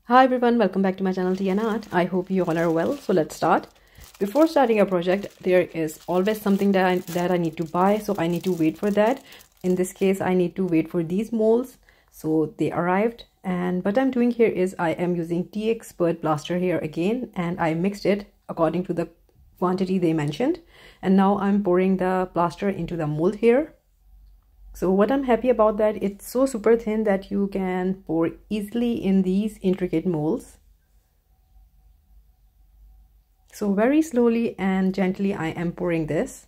Hi everyone, welcome back to my channel Tea and Art. I hope you all are well. So let's start. Before starting a project, there is always something that I need to buy, so I need to wait for that. In this case, I need to wait for these molds. So they arrived, and what I'm doing here is I am using Teexpert Plaster here again, and I mixed it according to the quantity they mentioned. And now I'm pouring the plaster into the mold here. So what I'm happy about that, it's so super thin that you can pour easily in these intricate molds. So very slowly and gently I am pouring this.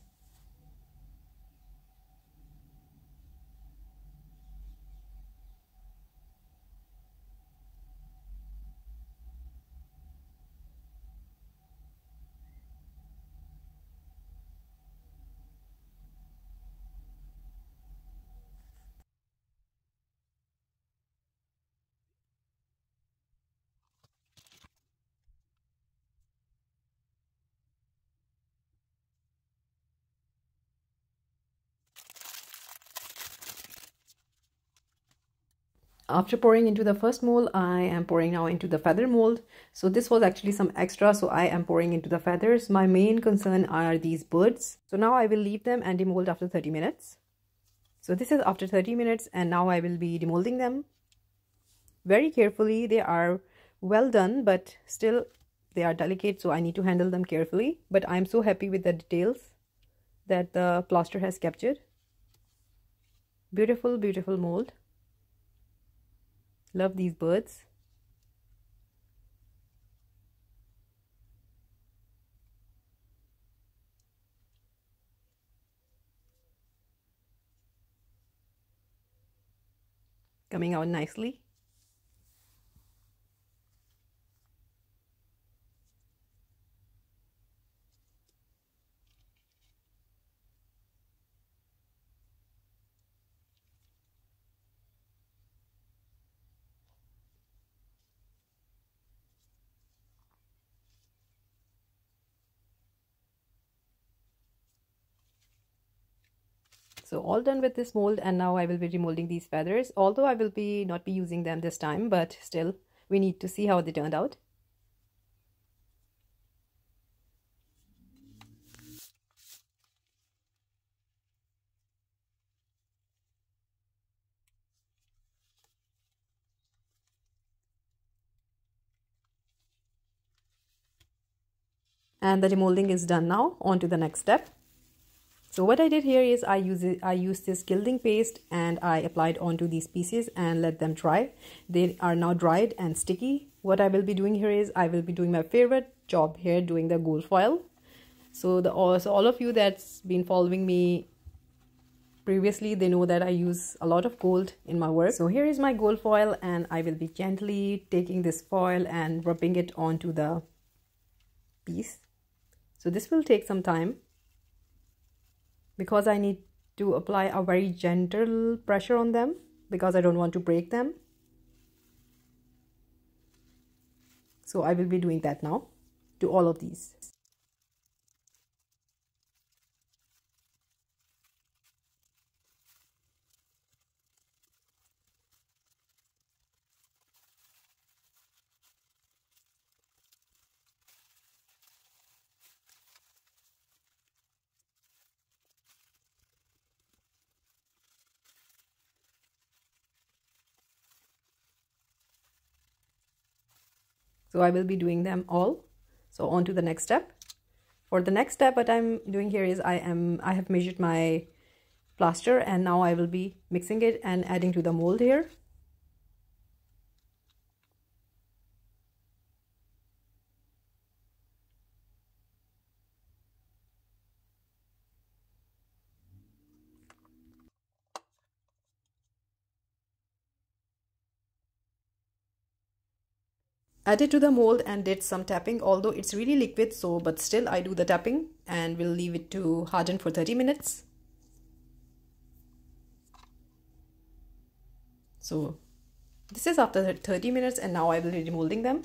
After pouring into the first mold, I am pouring now into the feather mold. So this was actually some extra, so I am pouring into the feathers. My main concern are these birds. So now I will leave them and demold after 30 minutes. So this is after 30 minutes and now I will be demolding them. Very carefully, they are well done, but still they are delicate, so I need to handle them carefully. But I'm so happy with the details that the plaster has captured. Beautiful, beautiful mold. Love these birds. Coming out nicely. So all done with this mold, and now I will be remolding these feathers, although I will not be using them this time, but still we need to see how they turned out. And the remolding is done now. On to the next step. So what I did here is I used this gilding paste and I applied onto these pieces and let them dry. They are now dried and sticky. What I will be doing here is I will be doing my favorite job here, doing the gold foil. So all of you that's been following me previously, they know that I use a lot of gold in my work. So here is my gold foil, and I will be gently taking this foil and rubbing it onto the piece. So this will take some time, because I need to apply a very gentle pressure on them because I don't want to break them. So I will be doing that now to all of these. So I will be doing them all. So on to the next step. For the next step, what I'm doing here is I have measured my plaster, and now I will be mixing it and adding to the mold here. Added to the mold and did some tapping, although it's really liquid, so but still I do the tapping, and we'll leave it to harden for 30 minutes. So this is after 30 minutes, and now I will be remolding them.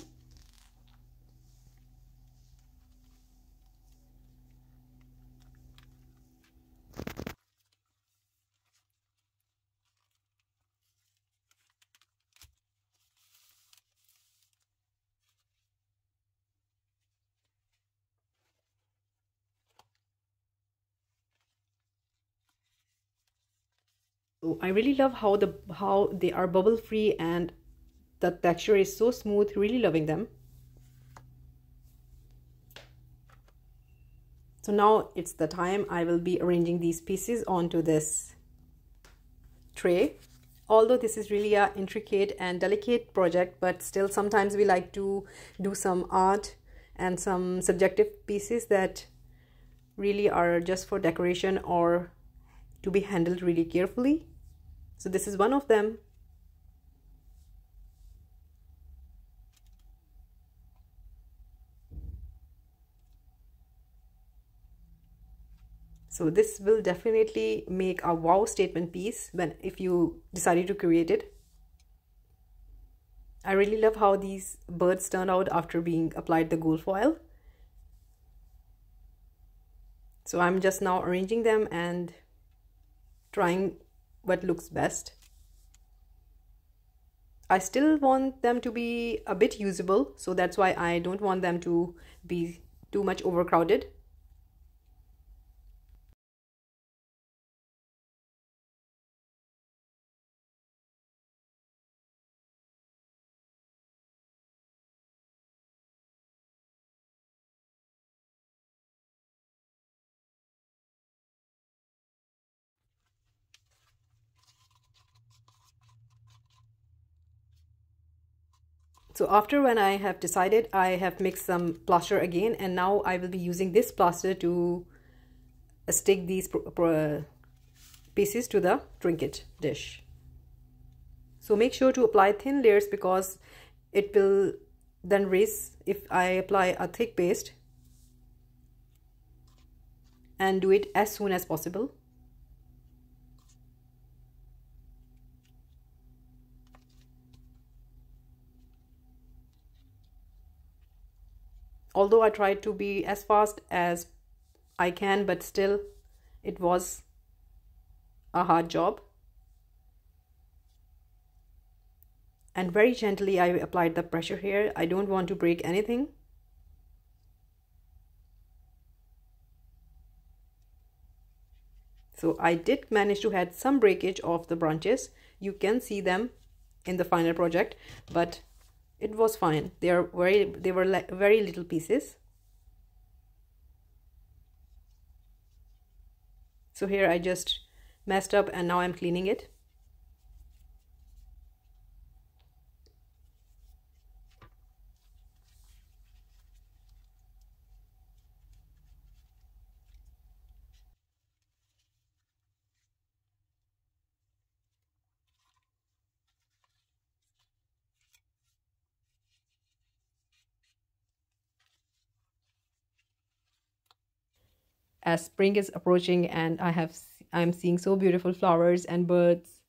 So I really love how they are bubble free and the texture is so smooth. Really loving them. So now it's the time I will be arranging these pieces onto this tray. Although this is really an intricate and delicate project, but still sometimes we like to do some art and some subjective pieces that really are just for decoration or to be handled really carefully. So this is one of them. So this will definitely make a wow statement piece if you decided to create it. I really love how these birds turned out after being applied the gold foil. So I'm just now arranging them and trying what looks best. I still want them to be a bit usable, so that's why I don't want them to be too much overcrowded. So after when I have decided, I have mixed some plaster again, and now I will be using this plaster to stick these pieces to the trinket dish. So make sure to apply thin layers because it will then raise if I apply a thick paste, and do it as soon as possible. Although I tried to be as fast as I can, but still it was a hard job. And very gently I applied the pressure here. I don't want to break anything. So I did manage to add some breakage of the branches. You can see them in the final project, but it was fine. They were like very little pieces. So here I just messed up and now I'm cleaning it. As spring is approaching and I'm seeing so beautiful flowers and birds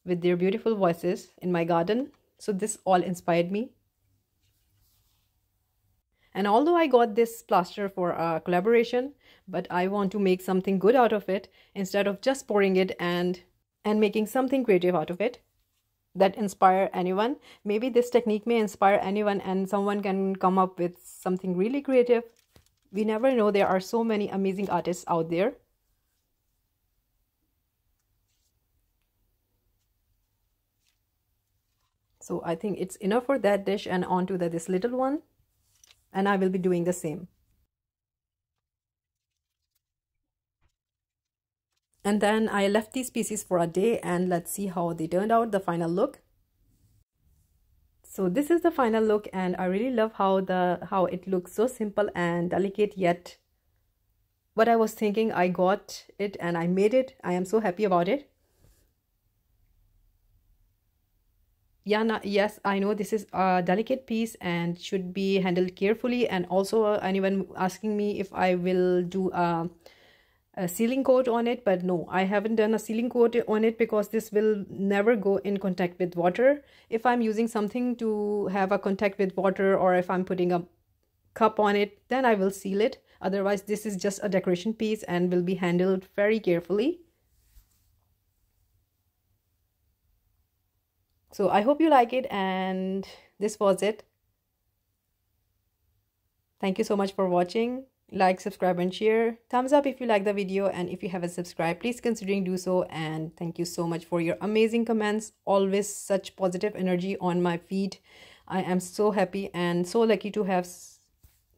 with their beautiful voices in my garden. So this all inspired me. And although I got this plaster for a collaboration, but I want to make something good out of it instead of just pouring it and making something creative out of it that inspire anyone. Maybe this technique may inspire anyone and someone can come up with something really creative. We never know, there are so many amazing artists out there. So I think it's enough for that dish and onto this little one. And I will be doing the same. And then I left these pieces for a day and let's see how they turned out, the final look. So this is the final look and I really love how it looks so simple and delicate, yet what I was thinking, I got it and I made it. I am so happy about it. Yeah, yes, I know this is a delicate piece and should be handled carefully, and also anyone asking me if I will do a sealing coat on it, but no, I haven't done a sealing coat on it because this will never go in contact with water. If I'm using something to have a contact with water, or if I'm putting a cup on it, then I will seal it. Otherwise this is just a decoration piece and will be handled very carefully. So I hope you like it, and this was it. Thank you so much for watching. Like, subscribe and share. Thumbs up if you like the video, and if you haven't subscribed, please considering do so. And thank you so much for your amazing comments. Always such positive energy on my feed. I am so happy and so lucky to have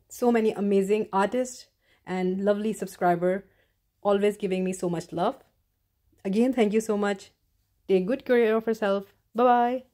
so many amazing artists and lovely subscriber always giving me so much love. Again, thank you so much. Take good care of yourself. Bye bye.